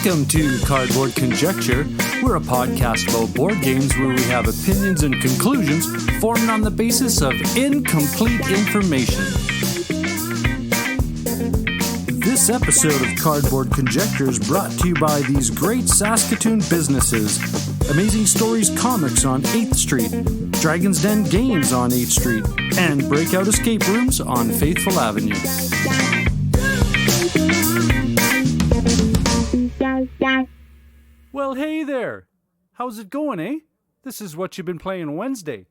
Welcome to Cardboard Conjecture. We're a podcast about board games where we have opinions and conclusions formed on the basis of incomplete information. This episode of Cardboard Conjecture is brought to you by these great Saskatoon businesses: Amazing Stories Comics on 8th Street, Dragon's Den Games on 8th Street, and Breakout Escape Rooms on Faithful Avenue. Well, hey there. How's it going, eh? This is Whatcha Been Playing Wednesday,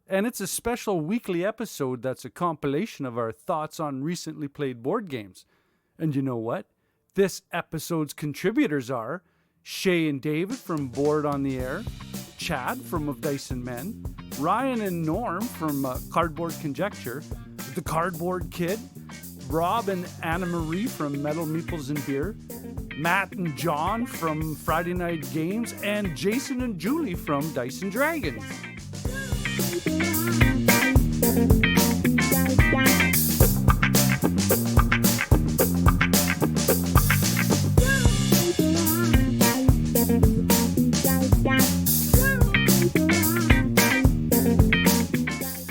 and it's a special weekly episode that's a compilation of our thoughts on recently played board games. And you know what? This episode's contributors are Shea and David from Board on the Air, Chad from Of Dice and Men, Ryan and Norm from Cardboard Conjecture, The Cardboard Kid, Rob and Anna Marie from Metal Meeples and Beer, Matt and John from Friday Night Games, and Jayson and Julie from Dice and Dragons.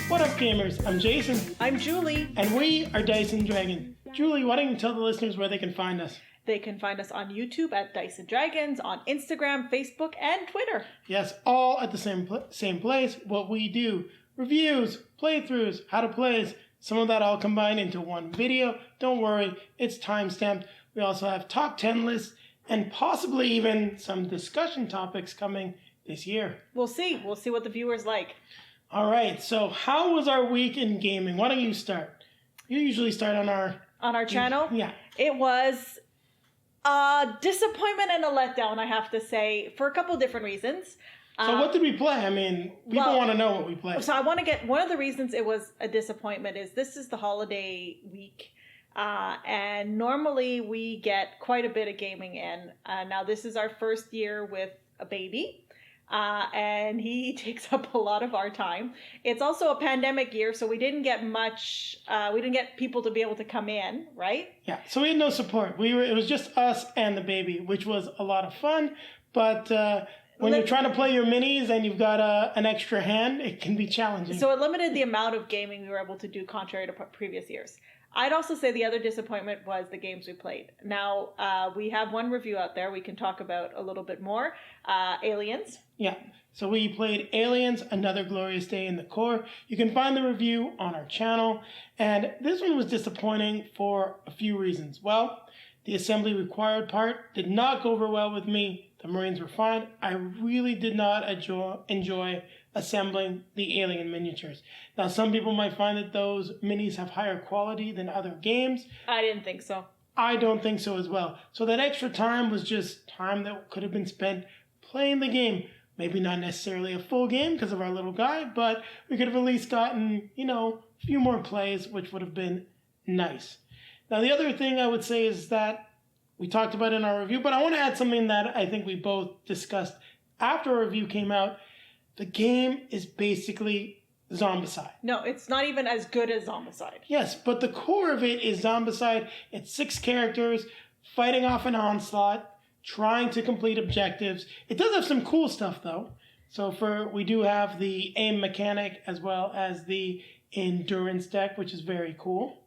What up, gamers? I'm Jayson. I'm Julie. And we are Dice and Dragons. Julie, why don't you tell the listeners where they can find us? They can find us on YouTube at Dice and Dragons, on Instagram, Facebook, and Twitter. Yes, all at the same place. What we do: reviews, playthroughs, how to plays, some of that all combined into one video. Don't worry, it's time-stamped. We also have top 10 lists and possibly even some discussion topics coming this year. We'll see. We'll see what the viewers like. All right, so how was our week in gaming? Why don't you start? You usually start on our channel? Yeah. It was a disappointment and a letdown, I have to say, for a couple different reasons. So what did we play? I mean, people want to know what we played. So I want to get, one of the reasons it was a disappointment is this is the holiday week. And normally we get quite a bit of gaming in. Now this is our first year with a baby. And he takes up a lot of our time. It's also a pandemic year, so we didn't get much, we didn't get people to be able to come in, right? Yeah, so we had no support. It was just us and the baby, which was a lot of fun. But when you're trying to play your minis and you've got an extra hand, it can be challenging. So it limited the amount of gaming we were able to do, contrary to previous years. I'd also say the other disappointment was the games we played. Now, we have one review out there we can talk about a little bit more. Aliens. Yeah, so we played Aliens, Another Glorious Day in the Core. You can find the review on our channel. And this one was disappointing for a few reasons. Well, the assembly required part did not go over well with me. The Marines were fine. I really did not enjoy assembling the alien miniatures. Now, some people might find that those minis have higher quality than other games. I didn't think so. I don't think so as well. So that extra time was just time that could have been spent playing the game. Maybe not necessarily a full game because of our little guy, but we could have at least gotten, a few more plays, which would have been nice. Now, the other thing I would say is that we talked about in our review, but I want to add something that I think we both discussed after our review came out. The game is basically Zombicide. No, it's not even as good as Zombicide. Yes, but the core of it is Zombicide. It's 6 characters fighting off an onslaught, trying to complete objectives. It does have some cool stuff, though. So we do have the aim mechanic as well as the endurance deck, which is very cool.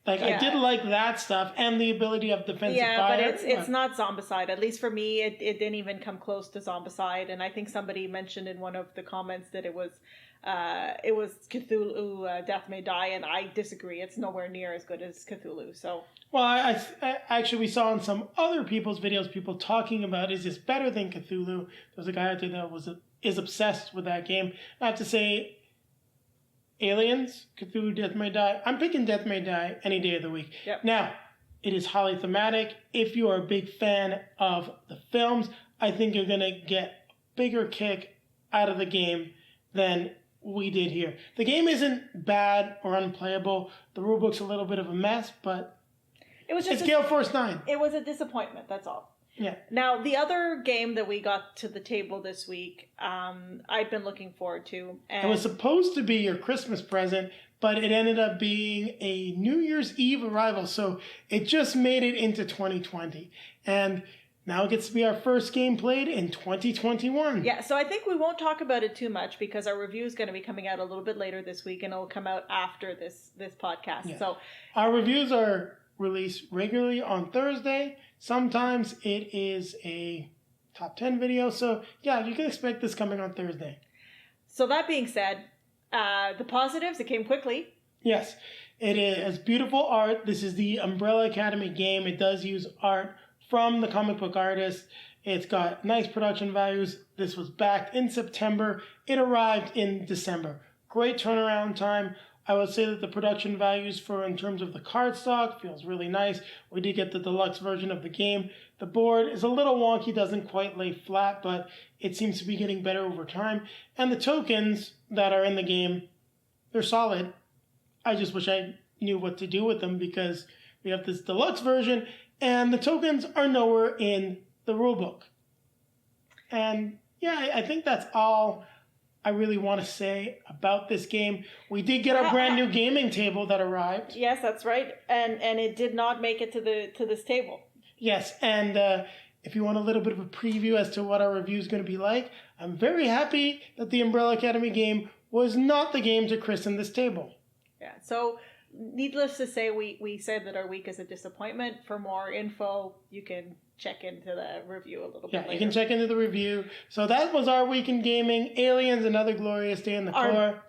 I did like that stuff and the ability of defensive fire. Yeah, but it's not Zombicide. At least for me, it didn't even come close to Zombicide. And I think somebody mentioned in one of the comments that it was Cthulhu, Death May Die, and I disagree. It's nowhere near as good as Cthulhu. So. Well, I actually, we saw in some other people's videos, people talking about, is this better than Cthulhu? There's a guy out there that is obsessed with that game. I have to say, Aliens, Cthulhu, Death May Die. I'm picking Death May Die any day of the week. Yep. Now, it is highly thematic. If you are a big fan of the films, I think you're going to get a bigger kick out of the game than we did here. The game isn't bad or unplayable. The rulebook's a little bit of a mess, but it's Gale Force 9. It was a disappointment, that's all. Yeah. Now, the other game that we got to the table this week, I've been looking forward to. And it was supposed to be your Christmas present, but it ended up being a New Year's Eve arrival. So it just made it into 2020. And Now it gets to be our first game played in 2021. Yeah, so I think we won't talk about it too much because our review is going to be coming out a little bit later this week, and it'll come out after this podcast. Yeah. So our reviews are released regularly on Thursday. Sometimes it is a top 10 video. So yeah, you can expect this coming on Thursday. So that being said, the positives, it came quickly. Yes, it is beautiful art. This is the Umbrella Academy game. It does use art from the comic book artist. It's got nice production values. This was backed in September. It arrived in December. Great turnaround time. I would say that the production values for in terms of the cardstock feels really nice. We did get the deluxe version of the game. The board is a little wonky, doesn't quite lay flat, but it seems to be getting better over time. And the tokens that are in the game, they're solid. I just wish I knew what to do with them because we have this deluxe version and the tokens are nowhere in the rulebook. And yeah, I think that's all I really want to say about this game. We did get our brand new gaming table that arrived. Yes, that's right. And it did not make it to this table. Yes, and if you want a little bit of a preview as to what our review is going to be like, I'm very happy that the Umbrella Academy game was not the game to christen this table. Yeah, so needless to say, we said that our week is a disappointment. For more info, you can check into the review a little bit later. Yeah, you can check into the review. So that was our week in gaming. Aliens, Another Glorious Day in the Core.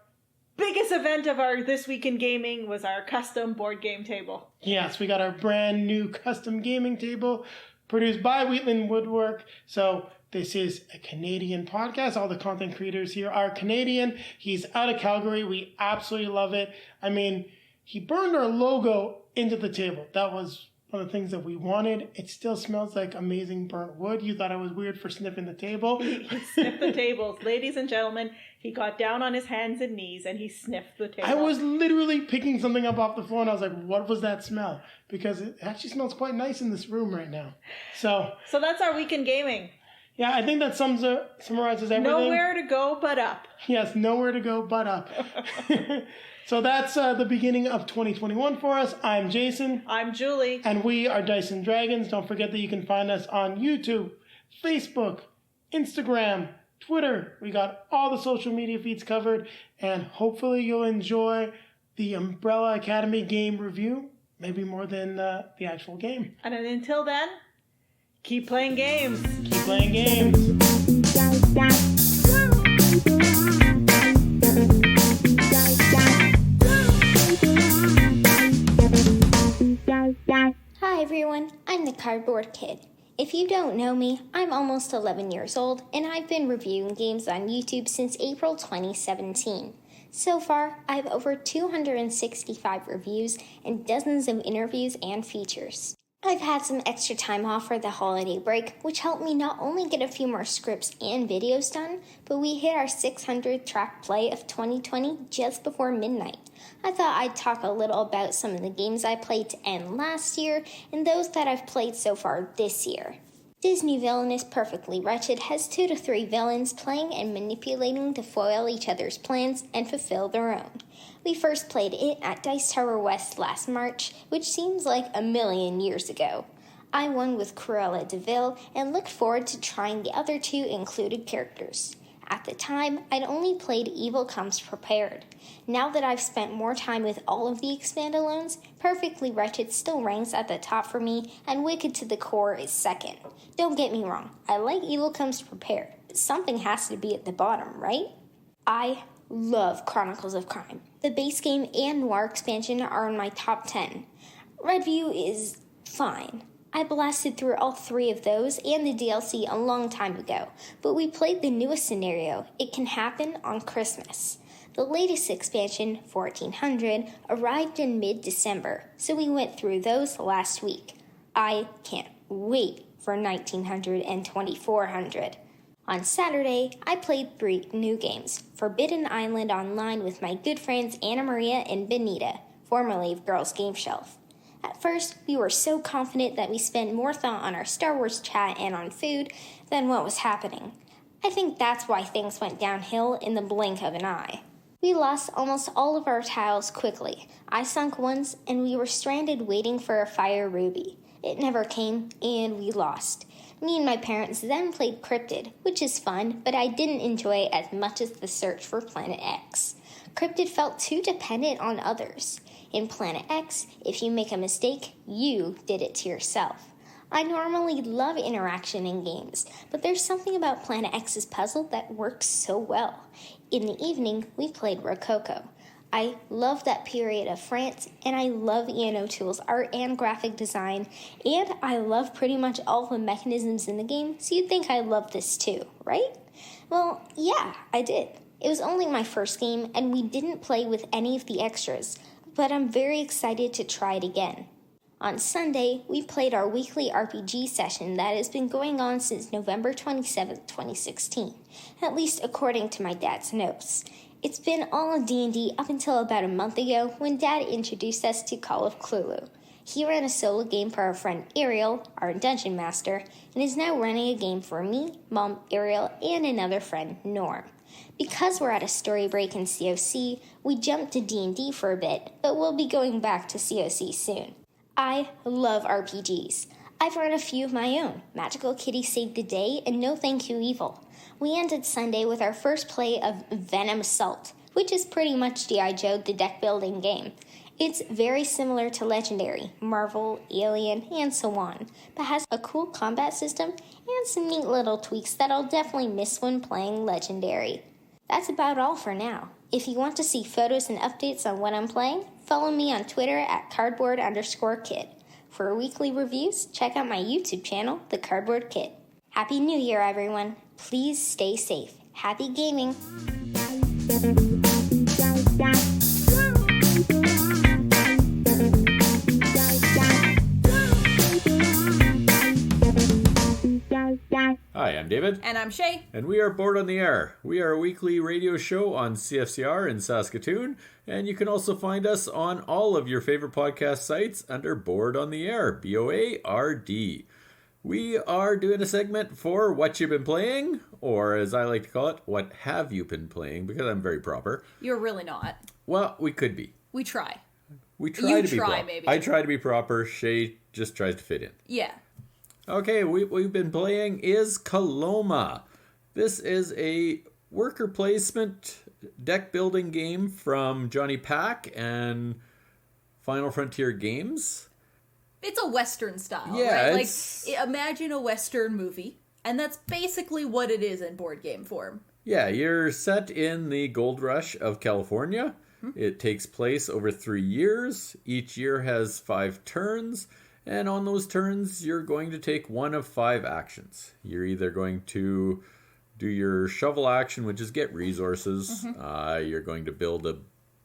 Biggest event of our This Week in Gaming was our custom board game table. Yes, we got our brand new custom gaming table produced by Wheatland Woodwork. So this is a Canadian podcast. All the content creators here are Canadian. He's out of Calgary. We absolutely love it. I mean, he burned our logo into the table. That was one of the things that we wanted. It still smells like amazing burnt wood. You thought I was weird for sniffing the table. He sniffed the tables. Ladies and gentlemen, he got down on his hands and knees and he sniffed the table. I was literally picking something up off the floor and I was like, what was that smell? Because it actually smells quite nice in this room right now. So that's our week in gaming. Yeah, I think that summarizes everything. Nowhere to go but up. Yes, nowhere to go but up. So that's the beginning of 2021 for us. I'm Jayson. I'm Julie. And we are Dice and Dragons. Don't forget that you can find us on YouTube, Facebook, Instagram, Twitter. We got all the social media feeds covered. And hopefully you'll enjoy the Umbrella Academy game review. Maybe more than the actual game. And until then, keep playing games. Keep playing games. Hi everyone, I'm the Cardboard Kid. If you don't know me, I'm almost 11 years old and I've been reviewing games on YouTube since April 2017. So far, I have over 265 reviews and dozens of interviews and features. I've had some extra time off for the holiday break, which helped me not only get a few more scripts and videos done, but we hit our 600th track play of 2020 just before midnight. I thought I'd talk a little about some of the games I played to end last year and those that I've played so far this year. Disney Villainous Perfectly Wretched has 2 to 3 villains playing and manipulating to foil each other's plans and fulfill their own. We first played it at Dice Tower West last March, which seems like a million years ago. I won with Cruella de Vil and looked forward to trying the other 2 included characters. At the time, I'd only played Evil Comes Prepared. Now that I've spent more time with all of the expandalones, Perfectly Wretched still ranks at the top for me, and Wicked to the Core is second. Don't get me wrong, I like Evil Comes Prepared, but something has to be at the bottom, right? I love Chronicles of Crime. The base game and Noir expansion are in my top 10. Redview is fine. I blasted through all 3 of those and the DLC a long time ago, but we played the newest scenario, It Can Happen, on Christmas. The latest expansion, 1400, arrived in mid-December, so we went through those last week. I can't wait for 1900 and 2400. On Saturday, I played 3 new games, Forbidden Island online with my good friends Anna Maria and Benita, formerly of Girls Game Shelf. At first, we were so confident that we spent more thought on our Star Wars chat and on food than what was happening. I think that's why things went downhill in the blink of an eye. We lost almost all of our tiles quickly. I sunk once, and we were stranded waiting for a fire ruby. It never came, and we lost. Me and my parents then played Cryptid, which is fun, but I didn't enjoy it as much as the search for Planet X. Cryptid felt too dependent on others. In Planet X, if you make a mistake, you did it to yourself. I normally love interaction in games, but there's something about Planet X's puzzle that works so well. In the evening, we played Rococo. I love that period of France, and I love Ian O'Toole's art and graphic design, and I love pretty much all the mechanisms in the game, so you'd think I love this too, right? Well, yeah, I did. It was only my first game, and we didn't play with any of the extras, but I'm very excited to try it again. On Sunday, we played our weekly RPG session that has been going on since November 27, 2016, at least according to my dad's notes. It's been all D&D up until about a month ago when Dad introduced us to Call of Cthulhu. He ran a solo game for our friend Ariel, our dungeon master, and is now running a game for me, Mom, Ariel, and another friend, Norm. Because we're at a story break in COC, we jumped to D&D for a bit, but we'll be going back to COC soon. I love RPGs. I've run a few of my own, Magical Kitty Saved the Day and No Thank You Evil. We ended Sunday with our first play of Venom Assault, which is pretty much G.I. Joe, the deck building game. It's very similar to Legendary, Marvel, Alien, and so on, but has a cool combat system and some neat little tweaks that I'll definitely miss when playing Legendary. That's about all for now. If you want to see photos and updates on what I'm playing, follow me on Twitter at cardboard_kid. For weekly reviews, check out my YouTube channel, The Cardboard Kid. Happy New Year, everyone. Please stay safe. Happy gaming. Hi, I'm David. And I'm Shea. And we are Board on the Air. We are a weekly radio show on CFCR in Saskatoon, and you can also find us on all of your favorite podcast sites under Board on the Air, BOARD. We are doing a segment for What You've Been Playing, or as I like to call it, What Have You Been Playing, because I'm very proper. You're really not. Well, we could be. We try. We try You to be try, proper. maybe. I try to be proper. Shea just tries to fit in. Yeah. Okay, what we've been playing is Coloma. This is a worker placement deck building game from Johnny Pack and Final Frontier Games. It's a Western style, Yeah, right? it's... Like, imagine a Western movie, and that's basically what it is in board game form. Yeah, you're set in the gold rush of California. It takes place over 3 years. Each year has 5 turns. And on those turns, you're going to take one of 5 actions. You're either going to do your shovel action, which is get resources. You're going to build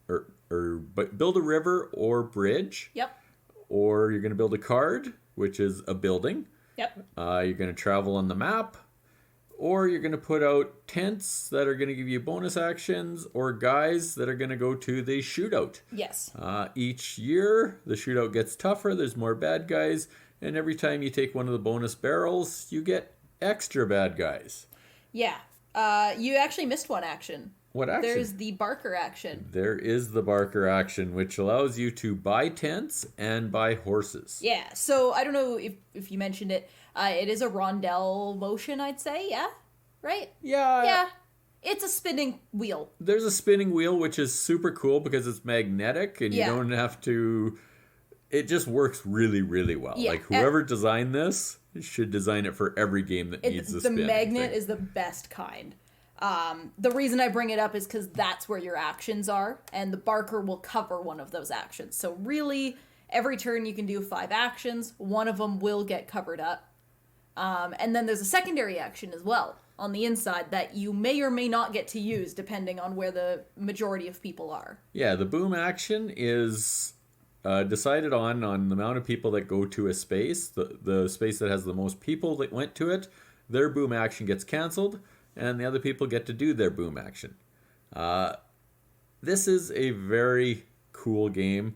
build a river or bridge. Yep. Or you're going to build a card, which is a building. Yep. You're going to travel on the map. Or you're going to put out tents that are going to give you bonus actions, or guys that are going to go to the shootout. Yes. Each year, the shootout gets tougher, there's more bad guys, and every time you take one of the bonus barrels, you get extra bad guys. Yeah. You actually missed one action. What action? There's the Barker action. There is the Barker action, which allows you to buy tents and buy horses. Yeah, so I don't know if you mentioned it. It is a rondelle motion, I'd say, yeah? Right? Yeah. Yeah. It's a spinning wheel. There's a spinning wheel, which is super cool because it's magnetic and you don't have to... It just works really, really well. Yeah. Like, whoever designed this should design it for every game that needs the spin. The magnet is the best kind. The reason I bring it up is because that's where your actions are, and the Barker will cover one of those actions. So really, every turn you can do 5 actions. One of them will get covered up. And then there's a secondary action as well on the inside that you may or may not get to use depending on where the majority of people are. Yeah, the boom action is decided on the amount of people that go to a space. The space that has the most people that went to it, their boom action gets canceled, and the other people get to do their boom action. This is a very cool game.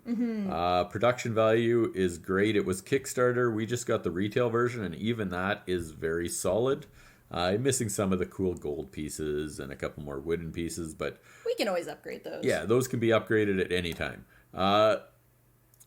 Production value is great. It was Kickstarter. We just got the retail version, and even that is very solid. I'm missing some of the cool gold pieces and a couple more wooden pieces, but We can always upgrade those. yeah, those can be upgraded at any time.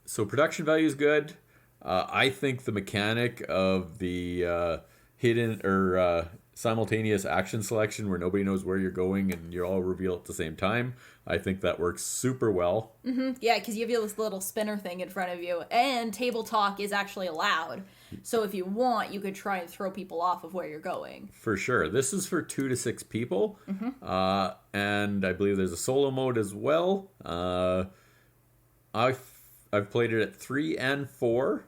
So production value is good. I think the mechanic of the hidden or simultaneous action selection where nobody knows where you're going and you're all reveal at the same time, I think that works super well. Mm-hmm. Yeah, because you have this little spinner thing in front of you, and table talk is actually allowed. So if you want, you could try and throw people off of where you're going. For sure. This is for 2 to 6 people, and I believe there's a solo mode as well. I've played it at 3 and 4,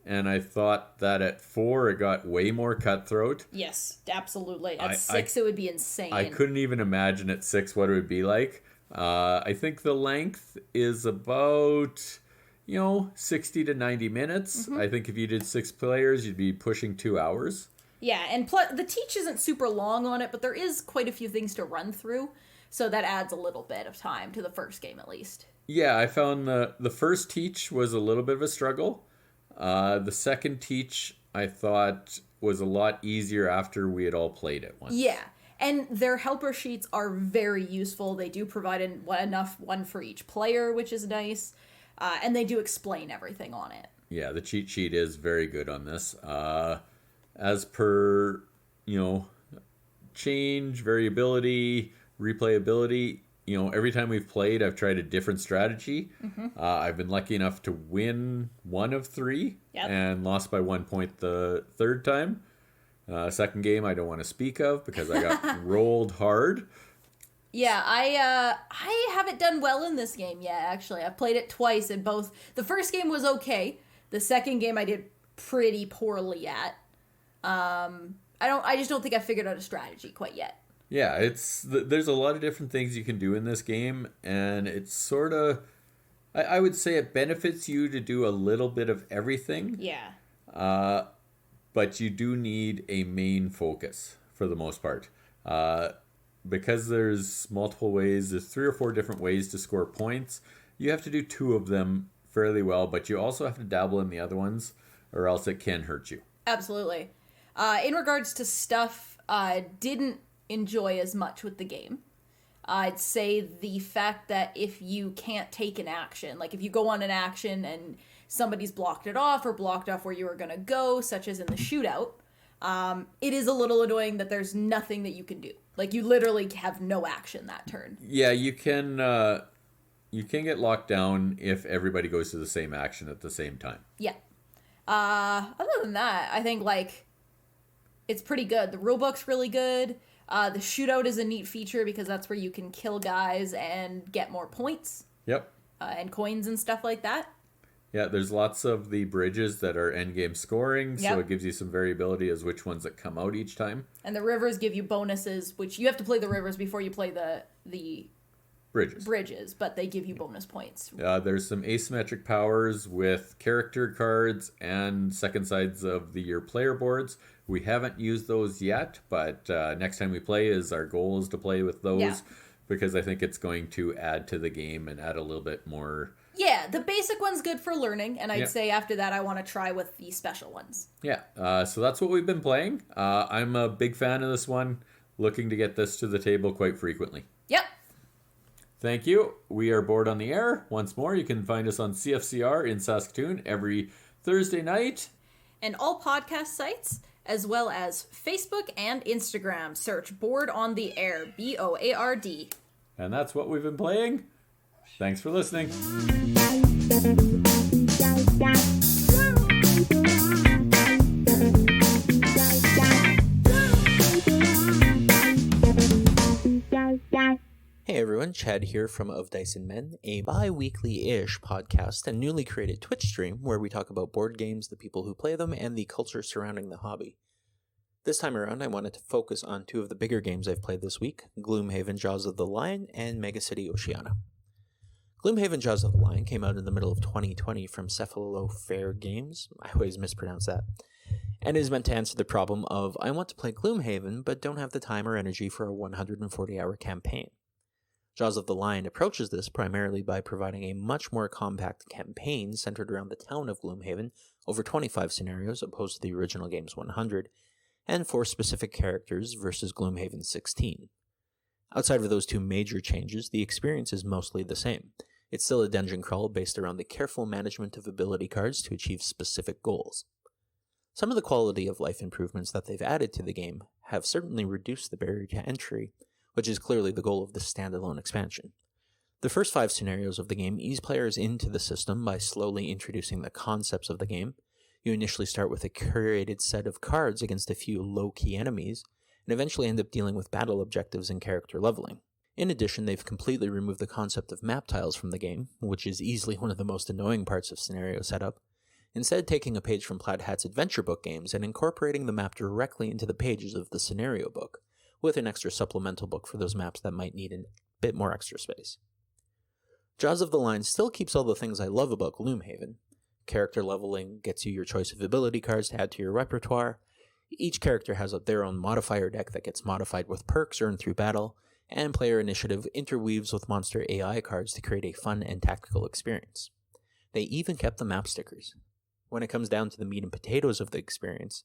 and I thought that at 4 it got way more cutthroat. Yes, absolutely. At 6 it would be insane. I couldn't even imagine at 6 what it would be like. I think the length is about, 60 to 90 minutes. I think if you did 6 players, you'd be pushing 2 hours. Yeah, and plus, the teach isn't super long on it, but there is quite a few things to run through, so that adds a little bit of time to the first game at least. Yeah, I found the first teach was a little bit of a struggle. The second teach, I thought, was a lot easier after we had all played it once. Yeah, and their helper sheets are very useful. They do provide one for each player, which is nice, and they do explain everything on it. Yeah, the cheat sheet is very good on this. As per, change, variability, replayability, every time we've played, I've tried a different strategy. I've been lucky enough to win 1 of 3 and lost by 1 point the third time. Second game, I don't want to speak of because I got rolled hard. Yeah, I haven't done well in this game yet, actually. I've played it twice, and both. The first game was okay. The second game I did pretty poorly at. I just don't think I figured out a strategy quite yet. Yeah, there's a lot of different things you can do in this game, and it's sort of, I would say it benefits you to do a little bit of everything. Yeah. But you do need a main focus for the most part. Because there's multiple ways, there's 3 or 4 different ways to score points. You have to do 2 of them fairly well, but you also have to dabble in the other ones, or else it can hurt you. Absolutely. In regards to stuff, didn't enjoy as much with the game. I'd say the fact that if you can't take an action, like if you go on an action and somebody's blocked it off or blocked off where you were going to go, such as in the shootout, it is a little annoying that there's nothing that you can do. Like you literally have no action that turn. Yeah, you can get locked down if everybody goes to the same action at the same time. Yeah. Other than that, I think it's pretty good. The rulebook's really good. The shootout is a neat feature because that's where you can kill guys and get more points. Yep. And coins and stuff like that. Yeah, there's lots of the bridges that are endgame scoring, so it gives you some variability as which ones that come out each time. And the rivers give you bonuses, which you have to play the rivers before you play the bridges, but they give you bonus points. There's some asymmetric powers with character cards and second sides of your player boards. We haven't used those yet, but next time we play, our goal is to play with those because I think it's going to add to the game and add a little bit more. Yeah, the basic one's good for learning, and I'd say after that I want to try with the special ones. Yeah, so that's what we've been playing. I'm a big fan of this one, looking to get this to the table quite frequently. Yep. Thank you. We are Board on the Air. Once more, you can find us on CFCR in Saskatoon every Thursday night. And all podcast sites, as well as Facebook and Instagram. Search Board on the Air, BOARD. And that's what we've been playing. Thanks for listening. Hey everyone, Chad here from Of Dice and Men, a bi-weekly-ish podcast and newly created Twitch stream where we talk about board games, the people who play them, and the culture surrounding the hobby. This time around, I wanted to focus on 2 of the bigger games I've played this week, Gloomhaven Jaws of the Lion and Mega City Oceania. Gloomhaven Jaws of the Lion came out in the middle of 2020 from Cephalofair Games, I always mispronounce that, and is meant to answer the problem of I want to play Gloomhaven but don't have the time or energy for a 140-hour campaign. Jaws of the Lion approaches this primarily by providing a much more compact campaign centered around the town of Gloomhaven over 25 scenarios opposed to the original game's 100, and 4 specific characters versus Gloomhaven's 16. Outside of those 2 major changes, the experience is mostly the same. It's still a dungeon crawl based around the careful management of ability cards to achieve specific goals. Some of the quality of life improvements that they've added to the game have certainly reduced the barrier to entry, which is clearly the goal of the standalone expansion. The first 5 scenarios of the game ease players into the system by slowly introducing the concepts of the game. You initially start with a curated set of cards against a few low-key enemies, and eventually end up dealing with battle objectives and character leveling. In addition, they've completely removed the concept of map tiles from the game, which is easily one of the most annoying parts of scenario setup, instead taking a page from Plaid Hat's adventure book games and incorporating the map directly into the pages of the scenario book, with an extra supplemental book for those maps that might need a bit more extra space. Jaws of the Line still keeps all the things I love about Gloomhaven. Character leveling gets you your choice of ability cards to add to your repertoire. Each character has their own modifier deck that gets modified with perks earned through battle, and player initiative interweaves with monster AI cards to create a fun and tactical experience. They even kept the map stickers. When it comes down to the meat and potatoes of the experience,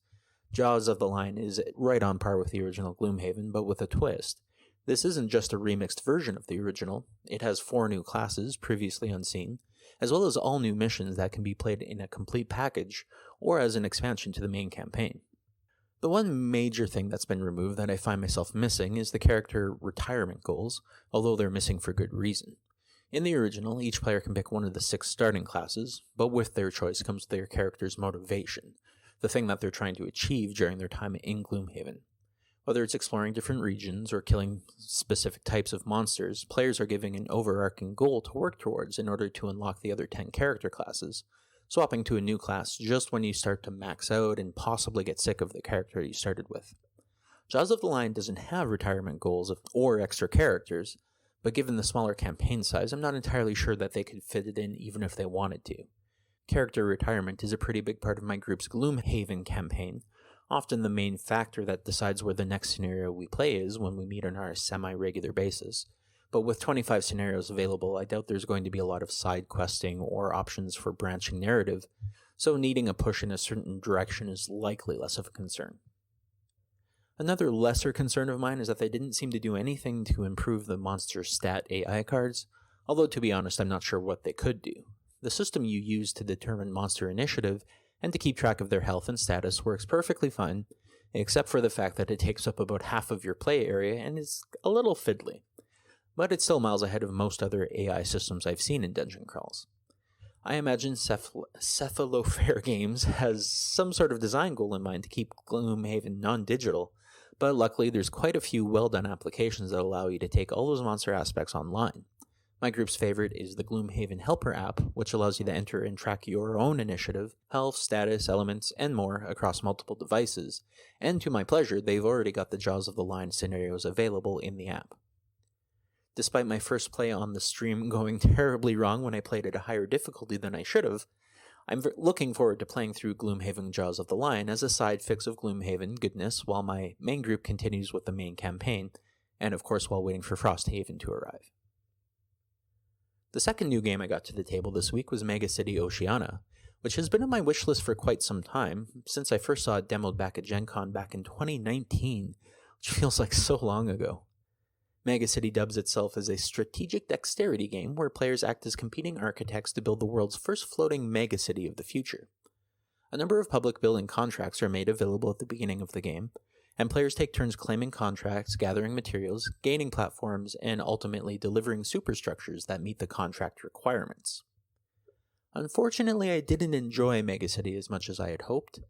Jaws of the Line is right on par with the original Gloomhaven, but with a twist. This isn't just a remixed version of the original. It has 4 new classes, previously unseen, as well as all new missions that can be played in a complete package or as an expansion to the main campaign. The one major thing that's been removed that I find myself missing is the character retirement goals, although they're missing for good reason. In the original, each player can pick one of the 6 starting classes, but with their choice comes their character's motivation, the thing that they're trying to achieve during their time in Gloomhaven. Whether it's exploring different regions or killing specific types of monsters, players are given an overarching goal to work towards in order to unlock the other 10 character classes, swapping to a new class just when you start to max out and possibly get sick of the character you started with. Jaws of the Line doesn't have retirement goals or extra characters, but given the smaller campaign size, I'm not entirely sure that they could fit it in even if they wanted to. Character retirement is a pretty big part of my group's Gloomhaven campaign, often the main factor that decides where the next scenario we play is when we meet on our semi-regular basis. But with 25 scenarios available, I doubt there's going to be a lot of side questing or options for branching narrative, so needing a push in a certain direction is likely less of a concern. Another lesser concern of mine is that they didn't seem to do anything to improve the monster stat AI cards, although to be honest I'm not sure what they could do. The system you use to determine monster initiative and to keep track of their health and status works perfectly fine, except for the fact that it takes up about half of your play area and is a little fiddly. But it's still miles ahead of most other AI systems I've seen in dungeon crawls. I imagine Cephalofair Games has some sort of design goal in mind to keep Gloomhaven non-digital, but luckily there's quite a few well-done applications that allow you to take all those monster aspects online. My group's favorite is the Gloomhaven Helper app, which allows you to enter and track your own initiative, health, status, elements, and more across multiple devices, and to my pleasure, they've already got the Jaws of the Line scenarios available in the app. Despite my first play on the stream going terribly wrong when I played at a higher difficulty than I should have, I'm looking forward to playing through Gloomhaven Jaws of the Line as a side fix of Gloomhaven goodness while my main group continues with the main campaign, and of course while waiting for Frosthaven to arrive. The second new game I got to the table this week was Mega City Oceania, which has been on my wishlist for quite some time, since I first saw it demoed back at Gen Con back in 2019, which feels like so long ago. Mega City dubs itself as a strategic dexterity game where players act as competing architects to build the world's first floating megacity of the future. A number of public building contracts are made available at the beginning of the game, and players take turns claiming contracts, gathering materials, gaining platforms, and ultimately delivering superstructures that meet the contract requirements. Unfortunately, I didn't enjoy Mega City as much as I had hoped.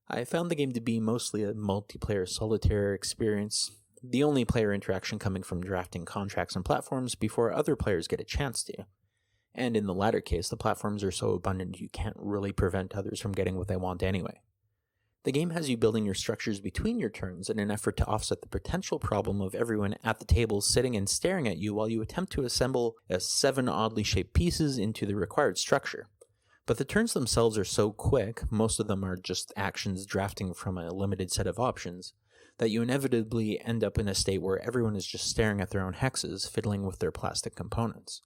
I found the game to be mostly a multiplayer solitaire experience, the only player interaction coming from drafting contracts and platforms before other players get a chance to. And in the latter case, the platforms are so abundant you can't really prevent others from getting what they want anyway. The game has you building your structures between your turns in an effort to offset the potential problem of everyone at the table sitting and staring at you while you attempt to assemble 7 oddly shaped pieces into the required structure. But the turns themselves are so quick, most of them are just actions drafting from a limited set of options, that you inevitably end up in a state where everyone is just staring at their own hexes, fiddling with their plastic components.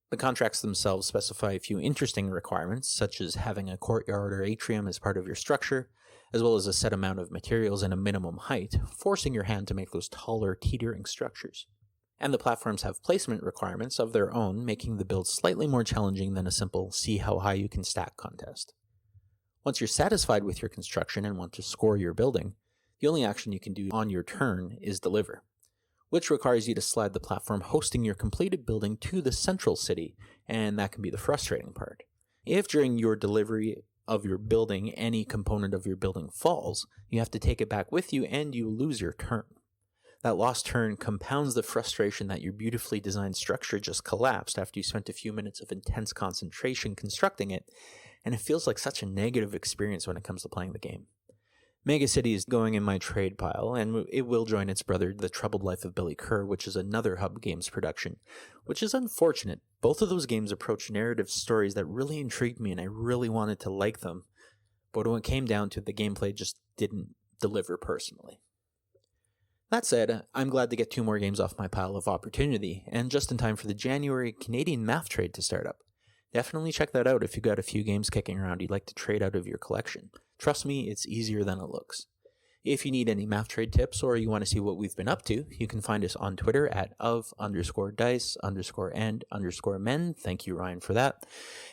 The contracts themselves specify a few interesting requirements, such as having a courtyard or atrium as part of your structure, as well as a set amount of materials and a minimum height, forcing your hand to make those taller, teetering structures. And the platforms have placement requirements of their own, making the build slightly more challenging than a simple see how high you can stack contest. Once you're satisfied with your construction and want to score your building, the only action you can do on your turn is deliver, which requires you to slide the platform hosting your completed building to the central city, and that can be the frustrating part. If during your delivery of your building any component of your building falls, you have to take it back with you and you lose your turn. That lost turn compounds the frustration that your beautifully designed structure just collapsed after you spent a few minutes of intense concentration constructing it, and it feels like such a negative experience when it comes to playing the game. Mega City is going in my trade pile, and it will join its brother, The Troubled Life of Billy Kerr, which is another Hub Games production, which is unfortunate. Both of those games approach narrative stories that really intrigued me, and I really wanted to like them, but when it came down to it, the gameplay just didn't deliver personally. That said, I'm glad to get 2 more games off my pile of opportunity, and just in time for the January Canadian math trade to start up. Definitely check that out if you've got a few games kicking around you'd like to trade out of your collection. Trust me, it's easier than it looks. If you need any math trade tips or you want to see what we've been up to, you can find us on Twitter at of_dice_and_men. Thank you, Ryan, for that.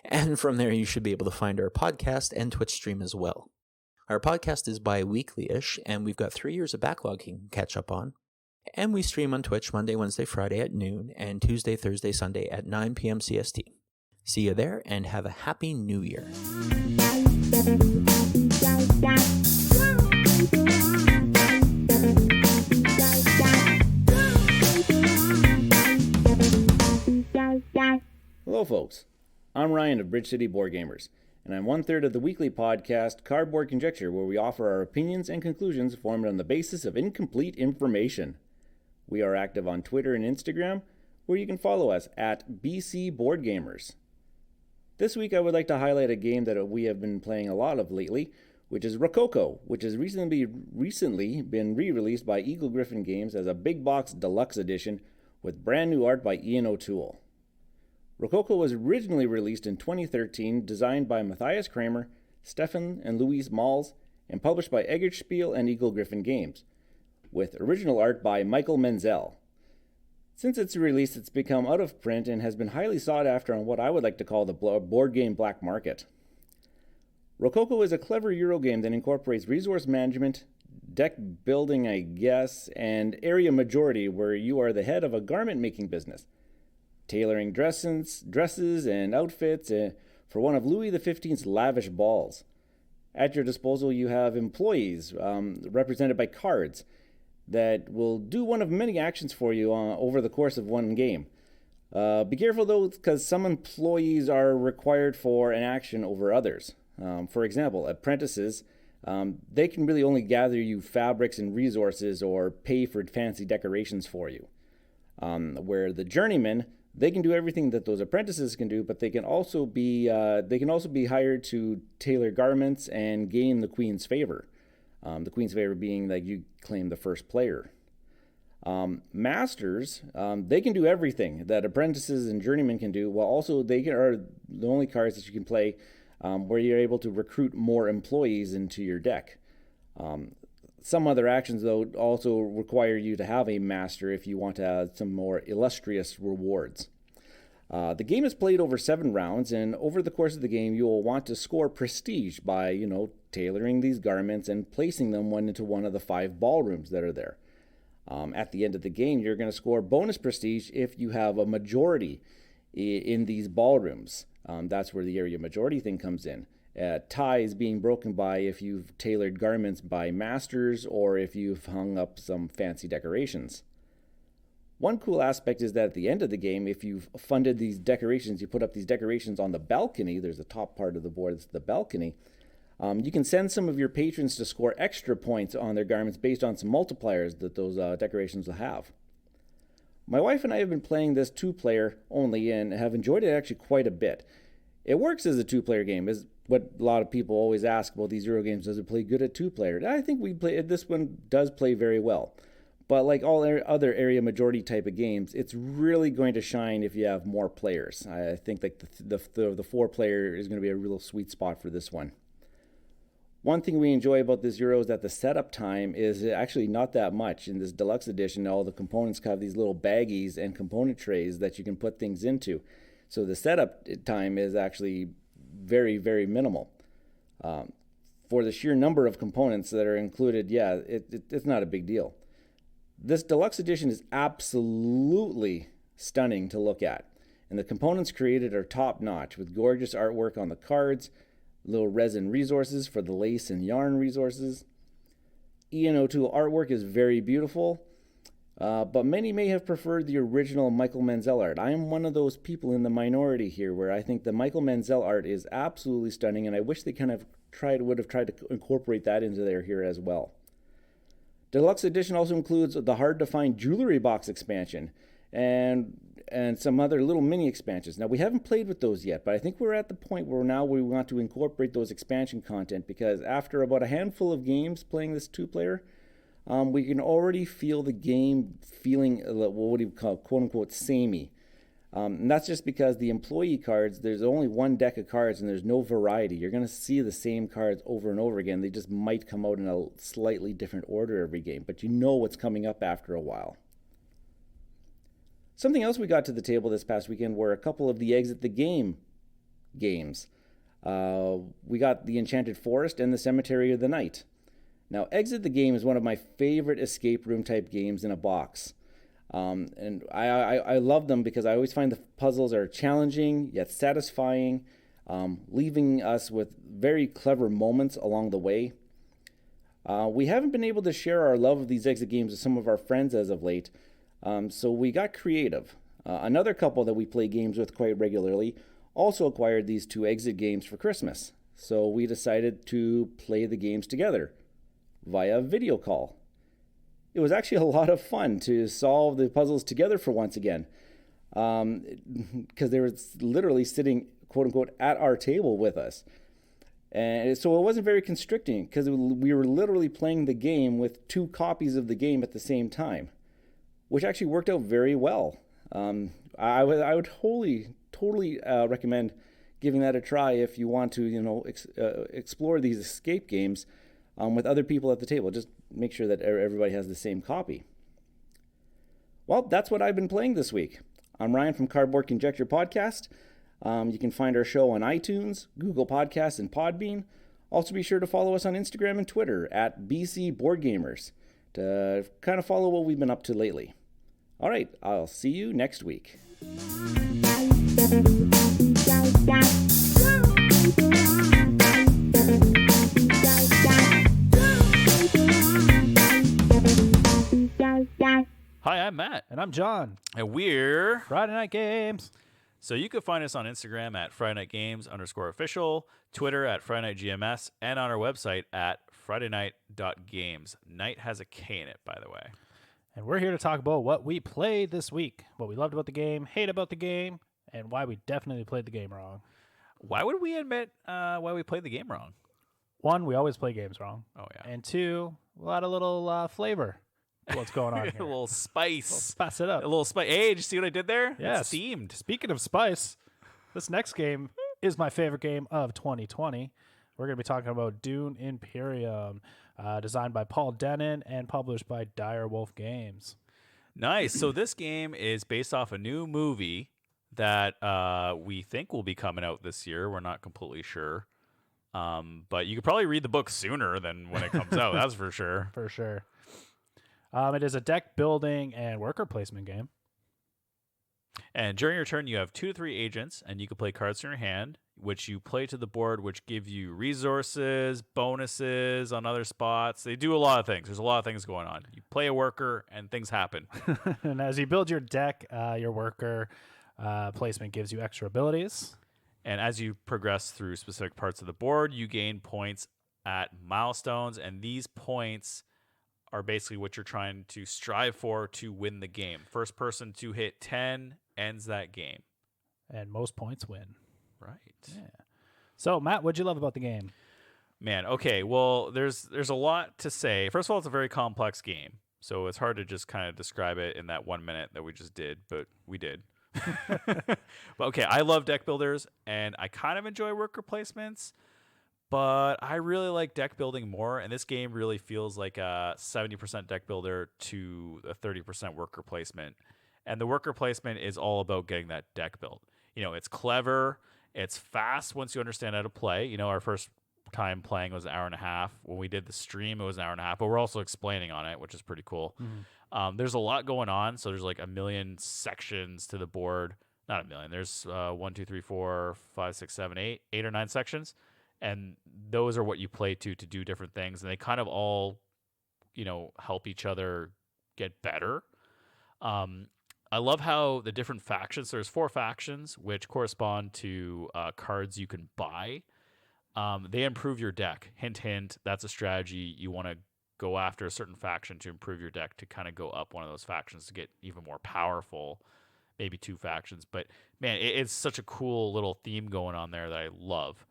And from there, you should be able to find our podcast and Twitch stream as well. Our podcast is bi-weekly-ish, and we've got 3 years of backlog you can catch up on. And we stream on Twitch Monday, Wednesday, Friday at noon, and Tuesday, Thursday, Sunday at 9 p.m. CST. See you there, and have a happy new year. Hello folks, I'm Ryan of Bridge City Boardgamers, and I'm 1/3 of the weekly podcast Cardboard Conjecture, where we offer our opinions and conclusions formed on the basis of incomplete information. We are active on Twitter and Instagram, where you can follow us at BC Boardgamers. This week I would like to highlight a game that we have been playing a lot of lately, which is Rococo, which has recently been re-released by Eagle Gryphon Games as a big box deluxe edition with brand new art by Ian O'Toole. Rococo was originally released in 2013, designed by Matthias Kramer, Stefan and Louise Malls, and published by Eggerspiel and Eagle Gryphon Games, with original art by Michael Menzel. Since its release, it's become out of print and has been highly sought after on what I would like to call the board game black market. Rococo is a clever Euro game that incorporates resource management, deck building, I guess, and area majority, where you are the head of a garment making business, tailoring dresses and outfits for one of Louis XV's lavish balls. At your disposal, you have employees represented by cards that will do one of many actions for you over the course of one game. Be careful though, because some employees are required for an action over others. For example, apprentices, they can really only gather you fabrics and resources or pay for fancy decorations for you. Where the journeymen, they can do everything that those apprentices can do, but they can also be hired to tailor garments and gain the queen's favor. The queen's favor being that you claim the first player. Masters, they can do everything that apprentices and journeymen can do, while also are the only cards that you can play where you're able to recruit more employees into your deck. Some other actions, though, also require you to have a master if you want to add some more illustrious rewards. The game is played over 7 rounds, and over the course of the game, you will want to score prestige by, tailoring these garments and placing them into one of the 5 ballrooms that are there. At the end of the game, you're going to score bonus prestige if you have a majority in these ballrooms. That's where the area majority thing comes in. Ties being broken by if you've tailored garments by masters or if you've hung up some fancy decorations. One cool aspect is that at the end of the game, if you've funded these decorations, you put up these decorations on the balcony. There's a top part of the board that's the balcony. You can send some of your patrons to score extra points on their garments based on some multipliers that those decorations will have. My wife and I have been playing this 2-player only and have enjoyed it actually quite a bit. It works as a 2-player game, is what a lot of people always ask about these Euro games. Does it play good at 2-player? I think this one does play very well. But like all other area majority type of games, it's really going to shine if you have more players. I think like the 4-player is going to be a real sweet spot for this one. One thing we enjoy about this Euro is that the setup time is actually not that much. In this deluxe edition, all the components have these little baggies and component trays that you can put things into. So the setup time is actually very, very minimal. For the sheer number of components that are included, yeah, it's not a big deal. This deluxe edition is absolutely stunning to look at. And the components created are top-notch with gorgeous artwork on the cards, little resin resources for the lace and yarn resources. Ian O'Toole artwork is very beautiful, but many may have preferred the original Michael Menzel art. I am one of those people in the minority here where I think the Michael Menzel art is absolutely stunning, and I wish they would have tried to incorporate that into there here as well. Deluxe edition also includes the hard-to-find jewelry box expansion and some other little mini expansions. Now, we haven't played with those yet, but I think we're at the point where now we want to incorporate those expansion content, because after about a handful of games playing this two-player, we can already feel the game feeling, what do you call, quote-unquote, samey. And that's just because the employee cards, there's only one deck of cards and there's no variety. You're going to see the same cards over and over again. They just might come out in a slightly different order every game, but you know what's coming up after a while. Something else we got to the table this past weekend were a couple of the Exit the Game games. We got the Enchanted Forest and the Cemetery of the Night. Now, Exit the Game is one of my favorite escape room type games in a box. And I love them because I always find the puzzles are challenging yet satisfying, leaving us with very clever moments along the way. We haven't been able to share our love of these exit games with some of our friends as of late, so we got creative. Another couple that we play games with quite regularly also acquired these two exit games for Christmas, so we decided to play the games together via video call. It was actually a lot of fun to solve the puzzles together for once again, because they were literally sitting, quote unquote, at our table with us. And so it wasn't very constricting because we were literally playing the game with two copies of the game at the same time, which actually worked out very well. I would totally recommend giving that a try if you want to, explore these escape games with other people at the table. Just make sure that everybody has the same copy. Well, that's what I've been playing this week. I'm Ryan from Cardboard Conjecture Podcast. You can find our show on iTunes, Google Podcasts, and Podbean. Also, be sure to follow us on Instagram and Twitter at BC Boardgamers to kind of follow what we've been up to lately. All right, I'll see you next week. Hi, I'm Matt. And I'm John. And we're Friday Night Games. So you can find us on Instagram at FridayNightGames_official, Twitter at FridayNightGMS, and on our website at FridayNight.games. Night has a K in it, by the way. And we're here to talk about what we played this week, what we loved about the game, hate about the game, and why we definitely played the game wrong. Why would we admit why we played the game wrong? One, we always play games wrong. Oh, yeah. And two, a lot of little flavor. What's going on here? A little spice. Spice it up. A little spice. Hey, did you see what I did there? Yeah. It's themed. Speaking of spice, this next game is my favorite game of 2020. We're going to be talking about Dune Imperium, designed by Paul Denon and published by Dire Wolf Games. Nice. So this game is based off a new movie that we think will be coming out this year. We're not completely sure. But you could probably read the book sooner than when it comes out. That's for sure. For sure. It is a deck building and worker placement game. And during your turn, you have 2 to 3 agents, and you can play cards in your hand, which you play to the board, which give you resources, bonuses on other spots. They do a lot of things. There's a lot of things going on. You play a worker, and things happen. And as you build your deck, your worker placement gives you extra abilities. And as you progress through specific parts of the board, you gain points at milestones, and these points are basically what you're trying to strive for to win the game. First person to hit 10 ends that game. And most points win. Right. Yeah. So, Matt, what'd you love about the game? Man, okay, well, there's a lot to say. First of all, it's a very complex game, so it's hard to just kind of describe it in that 1 minute that we just did, but we did. But okay, I love deck builders, and I kind of enjoy worker placements, But I really like deck building more, and this game really feels like a 70% deck builder to a 30% worker placement. And the worker placement is all about getting that deck built. It's clever, it's fast once you understand how to play. Our first time playing was an hour and a half. When we did the stream, it was an hour and a half, but we're also explaining on it, which is pretty cool. There's a lot going on, so there's like a million sections to the board. Not a million. There's 1, 2, 3, 4, 5, 6, 7, 8 or 9 sections. And those are what you play to do different things. And they kind of all, help each other get better. I love how the different factions, there's 4 factions, which correspond to cards you can buy. They improve your deck. Hint, hint, that's a strategy. You want to go after a certain faction to improve your deck to kind of go up one of those factions to get even more powerful. Maybe 2 factions. But, man, it's such a cool little theme going on there that I love.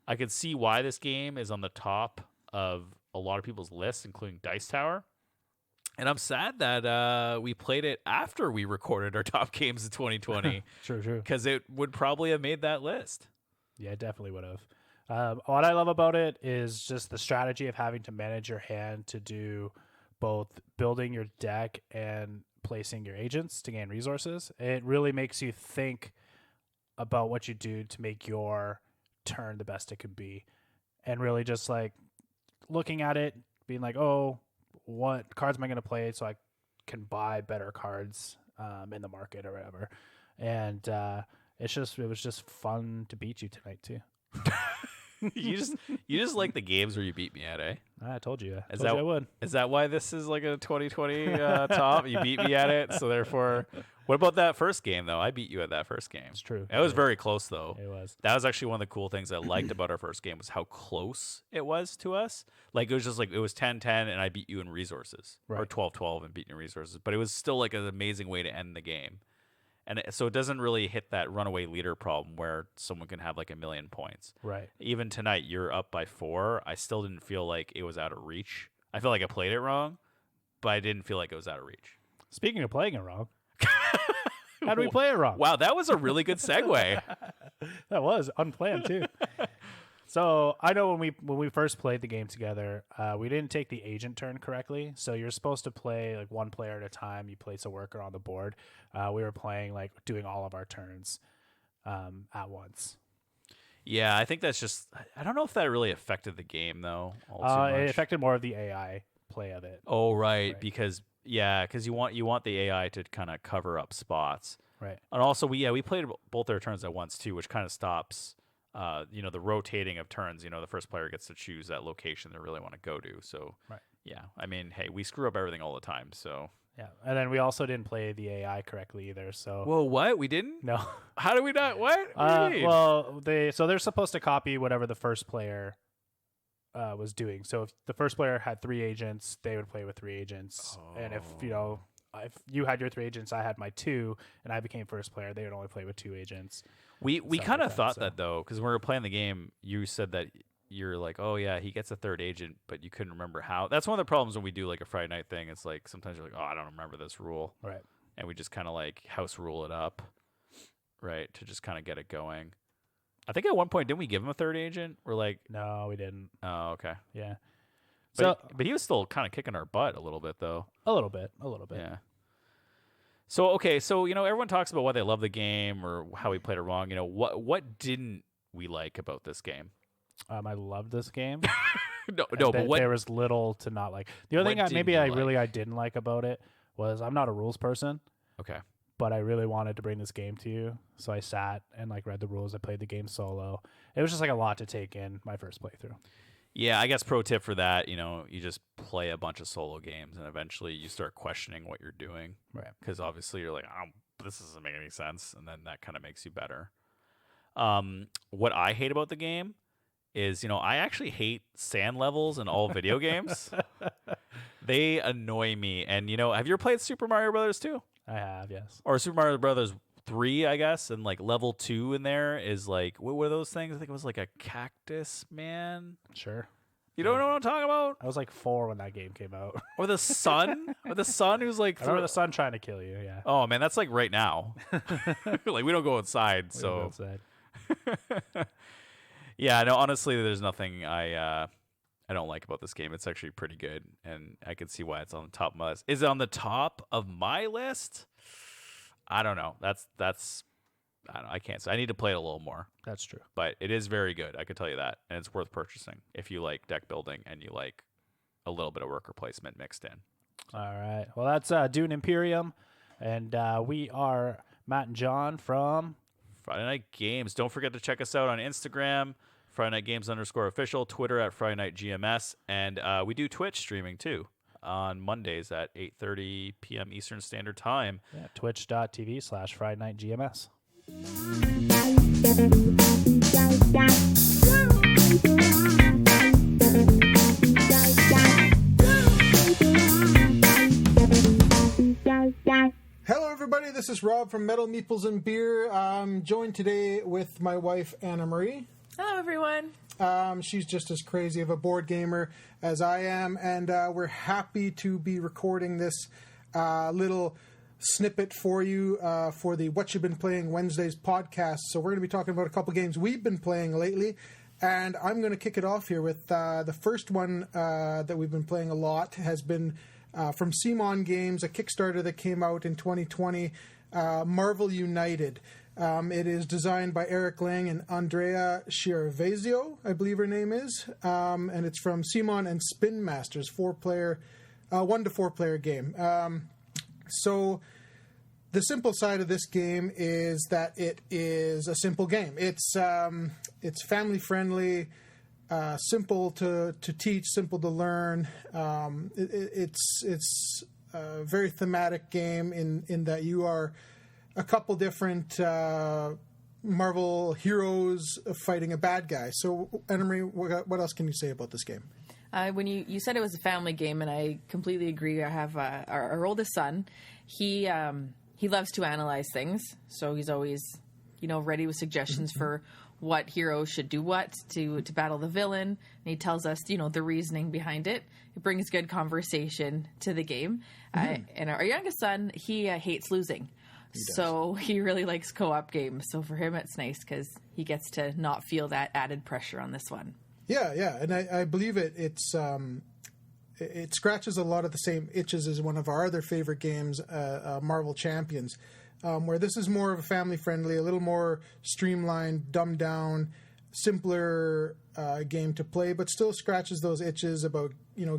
I can see why this game is on the top of a lot of people's lists, including Dice Tower. And I'm sad that we played it after we recorded our top games of 2020. True. Because it would probably have made that list. Yeah, it definitely would have. What I love about it is just the strategy of having to manage your hand to do both building your deck and placing your agents to gain resources. It really makes you think about what you do to make your turn the best it could be, and really just like looking at it, being like, oh, what cards am I going to play so I can buy better cards in the market or whatever. And it was just fun to beat you tonight too. You just like the games where you beat me at, eh? I told you. I would. Is that why this is like a 2020 top? You beat me at it, so therefore. What about that first game though? I beat you at that first game. It's true. It was very close though. It was. That was actually one of the cool things I liked about our first game was how close it was to us. Like it was just like it was 10-10 and I beat you in resources, or 12-12 and beat you in resources. But it was still like an amazing way to end the game. And so it doesn't really hit that runaway leader problem where someone can have like 1 million points. Right. Even tonight, you're up by 4. I still didn't feel like it was out of reach. I feel like I played it wrong, but I didn't feel like it was out of reach. Speaking of playing it wrong, how do we play it wrong? Wow, that was a really good segue. That was unplanned too. So I know when we first played the game together, we didn't take the agent turn correctly. So you're supposed to play like one player at a time. You place a worker on the board. We were playing like doing all of our turns at once. Yeah, I think that's just. I don't know if that really affected the game though. It affected more of the AI play of it. Oh right. Because you want the AI to kind of cover up spots. Right. And also we played both our turns at once too, which kind of stops. The rotating of turns, the first player gets to choose that location they really want to go to. So, yeah, I mean, hey, we screw up everything all the time. So, yeah. And then we also didn't play the AI correctly either. So, whoa, what? We didn't? No. How do we not? What? What do you mean? Well, they're supposed to copy whatever the first player was doing. So if the first player had 3 agents, they would play with 3 agents. And if you had your 3 agents, I had my 2, and I became first player, they would only play with 2 agents. We kind of thought that though, because when we were playing the game, you said that you're like, oh yeah, he gets a 3rd agent, but you couldn't remember how. That's one of the problems when we do like a Friday night thing. It's like sometimes you're like, oh, I don't remember this rule, right? And we just kind of like house rule it up, right, to just kind of get it going. I think at one point didn't we give him a 3rd agent? We're like, no, we didn't. Oh, okay, yeah. But he was still kind of kicking our butt a little bit though. A little bit. Yeah. So everyone talks about why they love the game or how we played it wrong. What didn't we like about this game? I loved this game. but there was little to not like. The other thing I didn't like about it was I'm not a rules person. Okay. But I really wanted to bring this game to you, so I sat and like read the rules. I played the game solo. It was just like a lot to take in my first playthrough. Yeah, I guess pro tip for that, you just play a bunch of solo games and eventually you start questioning what you're doing. Right. Because obviously you're like, this doesn't make any sense. And then that kind of makes you better. What I hate about the game is, I actually hate sand levels in all video games. They annoy me. And, have you ever played Super Mario Brothers 2? I have, yes. Or Super Mario Brothers 3, I guess, and like level 2 in there is like, what were those things? I think it was like a cactus man. Sure. You don't know what I'm talking about? I was like 4 when that game came out. Or the sun? Or the sun who's like... I remember the sun trying to kill you, yeah. Oh, man, that's like right now. Like, we don't go inside, so... We don't go outside. Yeah, no, honestly, there's nothing I don't like about this game. It's actually pretty good, and I can see why it's on the top of my list. Is it on the top of my list? I don't know. That's I don't know. I can't say. I need to play it a little more. That's true. But it is very good. I can tell you that, and it's worth purchasing if you like deck building and you like a little bit of worker placement mixed in. All right. Well, that's Dune Imperium, and we are Matt and John from Friday Night Games. Don't forget to check us out on Instagram, Friday Night Games _official, Twitter at Friday Night GMS, and we do Twitch streaming too on Mondays at 8:30 p.m. Eastern Standard Time. Yeah, twitch.tv/Friday Night GMS. Hello, everybody. This is Rob from Metal Meeples and Beer. I'm joined today with my wife, Anna Marie. Hello, everyone. She's just as crazy of a board gamer as I am, and we're happy to be recording this little snippet for you for the Whatcha Been Playing Wednesdays podcast. So we're going to be talking about a couple games we've been playing lately, and I'm going to kick it off here with the first one that we've been playing a lot has been from Simon Games, a Kickstarter that came out in 2020, Marvel United. It is designed by Eric Lang and Andrea Chiaravesio, I believe her name is, and it's from Simon and Spin Masters, 1 to 4 player game. So the simple side of this game is that it is a simple game. It's family friendly, simple to teach, simple to learn. It's a very thematic game in that you are a couple different Marvel heroes fighting a bad guy. So, Anna Marie, what else can you say about this game? When you said it was a family game, and I completely agree. I have our oldest son. He loves to analyze things, so he's always ready with suggestions for what hero should do what to battle the villain. And he tells us the reasoning behind it. It brings good conversation to the game. And our youngest son, he hates losing. So he really likes co-op games. So for him, it's nice because he gets to not feel that added pressure on this one. Yeah, and I believe it scratches a lot of the same itches as one of our other favorite games, Marvel Champions, where this is more of a family-friendly, a little more streamlined, dumbed down, simpler game to play, but still scratches those itches about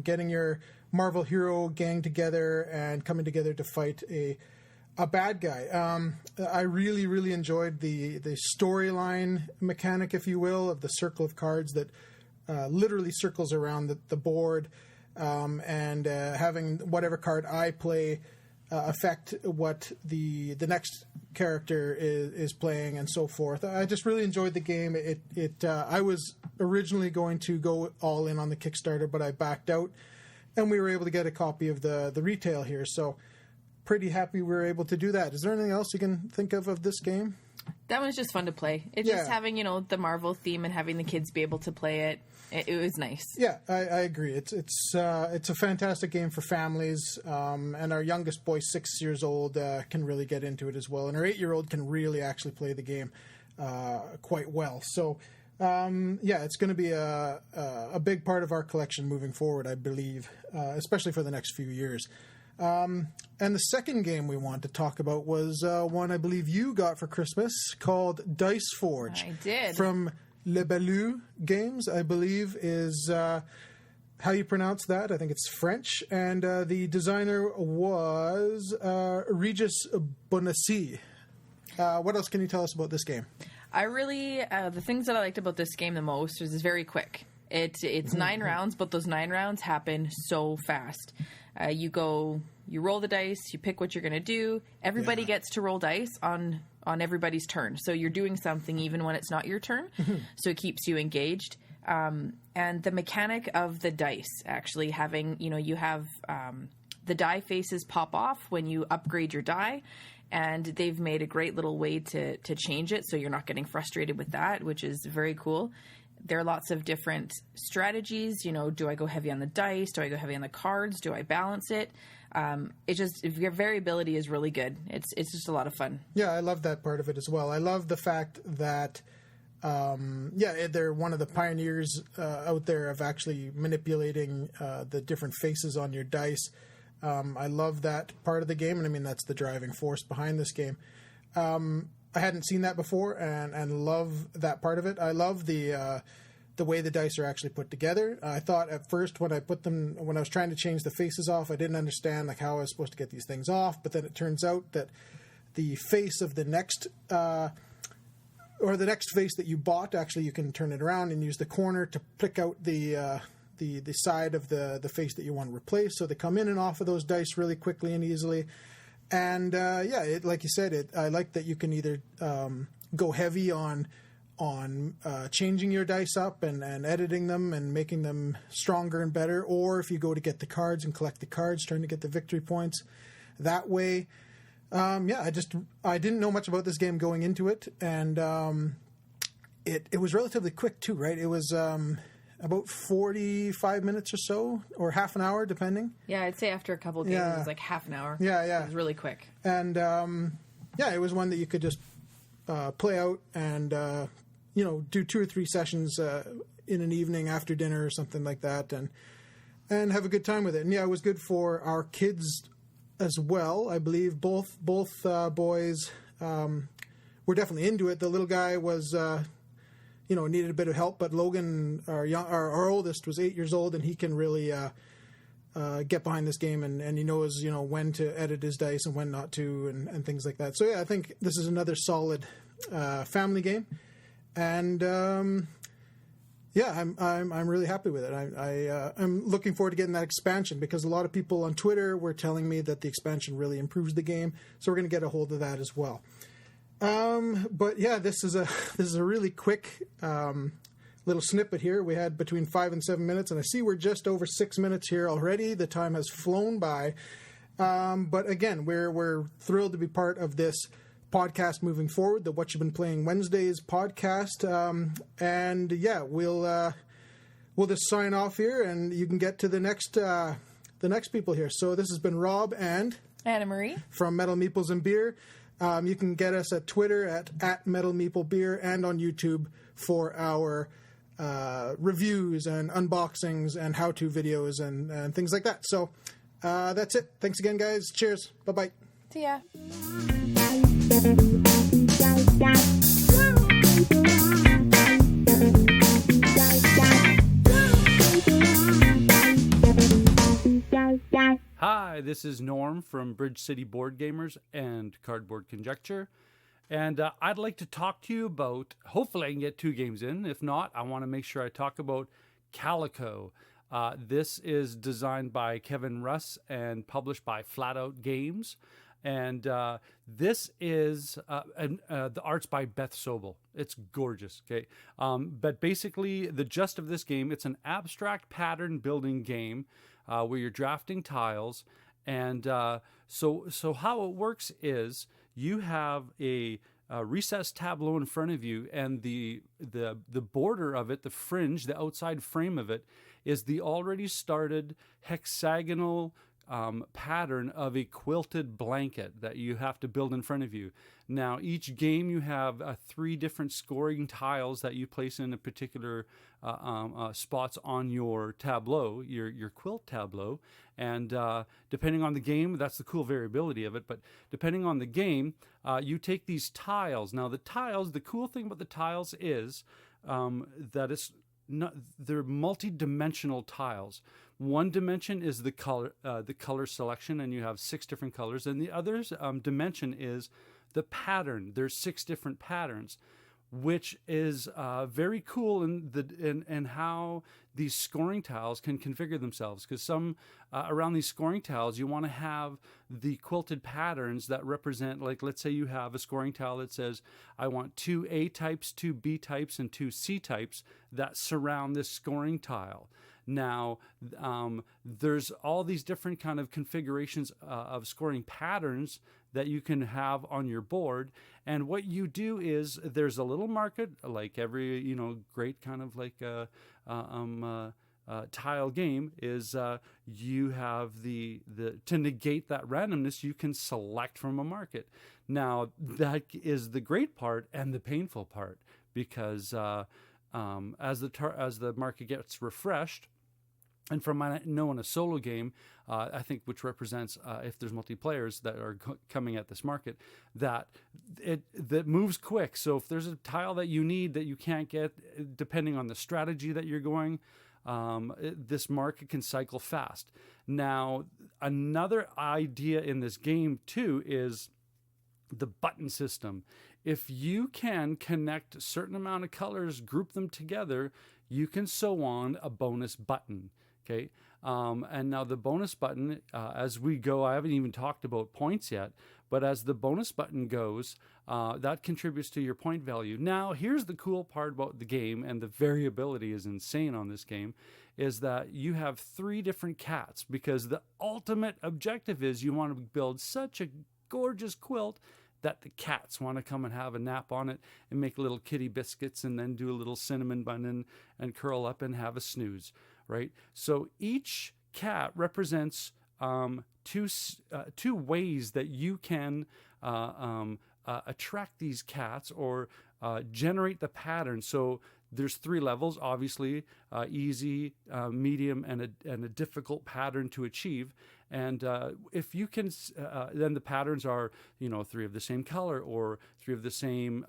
getting your Marvel hero gang together and coming together to fight a bad guy. I really, really enjoyed the storyline mechanic, if you will, of the circle of cards that literally circles around the board, and having whatever card I play affect what the next character is playing and so forth. I just really enjoyed the game. I was originally going to go all in on the Kickstarter, but I backed out, and we were able to get a copy of the retail here. So pretty happy we were able to do that. Is there anything else you can think of this game? That one's just fun to play. It's just having, the Marvel theme and having the kids be able to play it. It was nice. Yeah, I agree. It's a fantastic game for families, and our youngest boy, 6 years old, can really get into it as well. And our 8-year-old can really actually play the game quite well. So, it's going to be a big part of our collection moving forward, I believe, especially for the next few years. And the second game we wanted to talk about was one I believe you got for Christmas called Dice Forge. I did. From Le Balou Games, I believe is how you pronounce that. I think it's French. And the designer was Regis Bonassi. What else can you tell us about this game? I really, the things that I liked about this game the most is it's very quick. It's 9 rounds, but those 9 rounds happen so fast. You roll the dice, you pick what you're going to do. Everybody gets to roll dice on everybody's turn. So you're doing something even when it's not your turn. So it keeps you engaged. And the mechanic of the dice, actually having, you have the die faces pop off when you upgrade your die. And they've made a great little way to change it so you're not getting frustrated with that, which is very cool. There are lots of different strategies. Do I go heavy on the dice? Do I go heavy on the cards? Do I balance it? Your variability is really good. It's just a lot of fun. Yeah, I love that part of it as well. I love the fact that they're one of the pioneers out there of actually manipulating the different faces on your dice. I love that part of the game, and I mean that's the driving force behind this game. I hadn't seen that before, and love that part of it. I love the way the dice are actually put together. I thought at first when I was trying to change the faces off, I didn't understand like how I was supposed to get these things off. But then it turns out that the face of the next or the next face that you bought, actually you can turn it around and use the corner to pick out the side of the face that you want to replace. So they come in and off of those dice really quickly and easily. And like you said, I like that you can either go heavy on changing your dice up and editing them and making them stronger and better, or if you go to get the cards and collect the cards, trying to get the victory points that way. I didn't know much about this game going into it, and it was relatively quick too, right? It was about 45 minutes or so, or half an hour, depending. Yeah, I'd say after a couple of games, it was like half an hour. Yeah. It was really quick. And it was one that you could just play out and do 2 or 3 sessions in an evening after dinner or something like that, and have a good time with it. And yeah, it was good for our kids as well. I believe both boys were definitely into it. The little guy was needed a bit of help, but Logan, our oldest, was 8 years old, and he can really get behind this game, and he knows when to edit his dice and when not to, and things like that. So yeah, I think this is another solid family game, and I'm really happy with it. I'm looking forward to getting that expansion, because a lot of people on Twitter were telling me that the expansion really improves the game, so we're going to get a hold of that as well. But yeah, this is a really quick little snippet here. We had between 5 and 7 minutes, and I see we're just over 6 minutes here already. The time has flown by. But again, we're thrilled to be part of this podcast moving forward, the Whatcha Been Playing Wednesdays podcast. And yeah, we'll just sign off here, and you can get to the next people here. So this has been Rob and Anna Marie from Metal Meeples and Beer. You can get us at Twitter at Metal Meeple Beer, and on YouTube for our reviews and unboxings and how-to videos and things like that. So that's it. Thanks again, guys. Cheers. Bye-bye. See ya. Hi, this is Norm from Bridge City Boardgamers and Cardboard Conjecture. And I'd like to talk to you about, hopefully I can get 2 games in. If not, I want to make sure I talk about Calico. This is designed by Kevin Russ and published by Flat Out Games. And this is the art's by Beth Sobel. It's gorgeous, okay? But basically, the gist of this game, it's an abstract pattern building game where you're drafting tiles. And so how it works is you have a recessed tableau in front of you, and the border of it, the fringe, the outside frame of it, is the already started hexagonal pattern of a quilted blanket that you have to build in front of you. Now, each game you have 3 different scoring tiles that you place in a particular spots on your tableau, your quilt tableau. And depending on the game, that's the cool variability of it. But depending on the game, you take these tiles. Now, the cool thing about the tiles is that they're multi-dimensional tiles. One dimension is the color selection, and you have 6 different colors. And the other dimension is the pattern. There's 6 different patterns, which is very cool in how these scoring tiles can configure themselves. Because some around these scoring tiles, you want to have the quilted patterns that represent, like, let's say you have a scoring tile that says, I want 2 A types, 2 B types, and 2 C types that surround this scoring tile. Now, there's all these different kind of configurations of scoring patterns that you can have on your board. And what you do is there's a little market, like every, great kind of like tile game is you have the to negate that randomness, you can select from a market. Now that is the great part and the painful part, because as the market gets refreshed, and from my know in a solo game, I think, which represents if there's multiplayers that are coming at this market, that moves quick. So if there's a tile that you need that you can't get, depending on the strategy that you're going, this market can cycle fast. Now, another idea in this game too is the button system. If you can connect a certain amount of colors, group them together, you can sew on a bonus button. Okay. And now the bonus button, as we go, I haven't even talked about points yet, but as the bonus button goes, that contributes to your point value. Now, here's the cool part about the game, and the variability is insane on this game, is that you have 3 different cats, because the ultimate objective is you want to build such a gorgeous quilt that the cats want to come and have a nap on it and make little kitty biscuits and then do a little cinnamon bun and curl up and have a snooze, right? So each cat represents two ways that you can attract these cats or generate the pattern. So there's 3 levels, obviously, easy, medium, and a difficult pattern to achieve. And if you can, then the patterns are, 3 of the same color or 3 of the same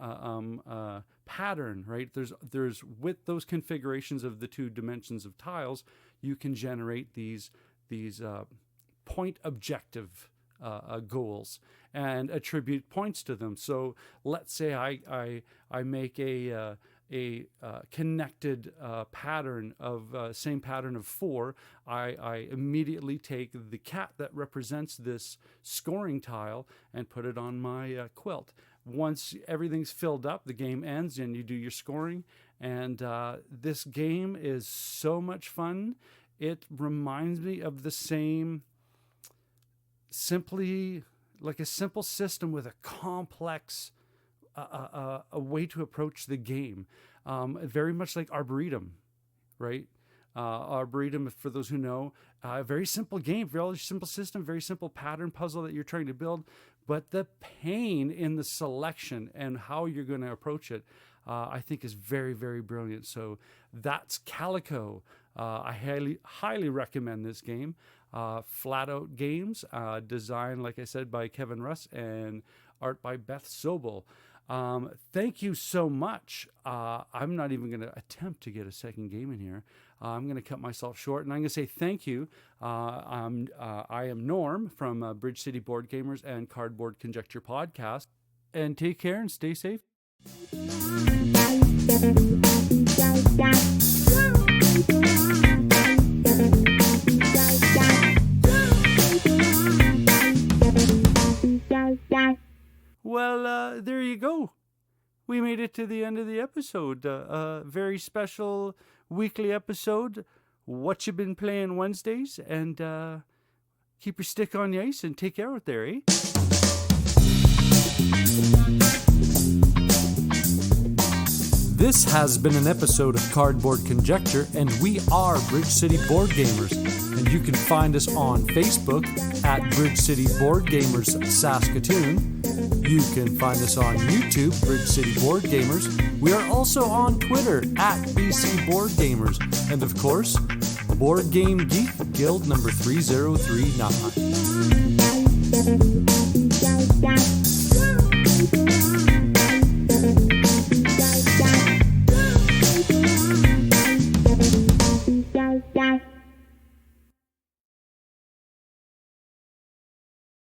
pattern, right? There's with those configurations of the 2 dimensions of tiles, you can generate these point objective goals and attribute points to them. So let's say I make a connected pattern of same pattern of 4. I immediately take the cat that represents this scoring tile and put it on my quilt. Once everything's filled up, the game ends and you do your scoring. And this game is so much fun. It reminds me of the same, simply like a simple system with a complex a way to approach the game. Very much like Arboretum, right? Arboretum, for those who know, a very simple game, very simple system, very simple pattern puzzle that you're trying to build. But the pain in the selection and how you're going to approach it, I think is very, very brilliant. So that's Calico. I highly recommend this game. Flat Out Games, designed, like I said, by Kevin Russ and art by Beth Sobel. Thank you so much. I'm not even going to attempt to get a second game in here. I'm going to cut myself short, and I'm going to say thank you. I am Norm from Bridge City Board Gamers and Cardboard Conjecture podcast. And take care and stay safe. Well, there you go. We made it to the end of the episode. A very special weekly episode. Whatcha Been Playing Wednesdays? And keep your stick on the ice and take care out there, eh? This has been an episode of Cardboard Conjecture, and we are Bridge City Board Gamers. And you can find us on Facebook at Bridge City Board Gamers Saskatoon. You can find us on YouTube, Bridge City Board Gamers. We are also on Twitter at BC Board Gamers. And of course, Board Game Geek Guild number 3039.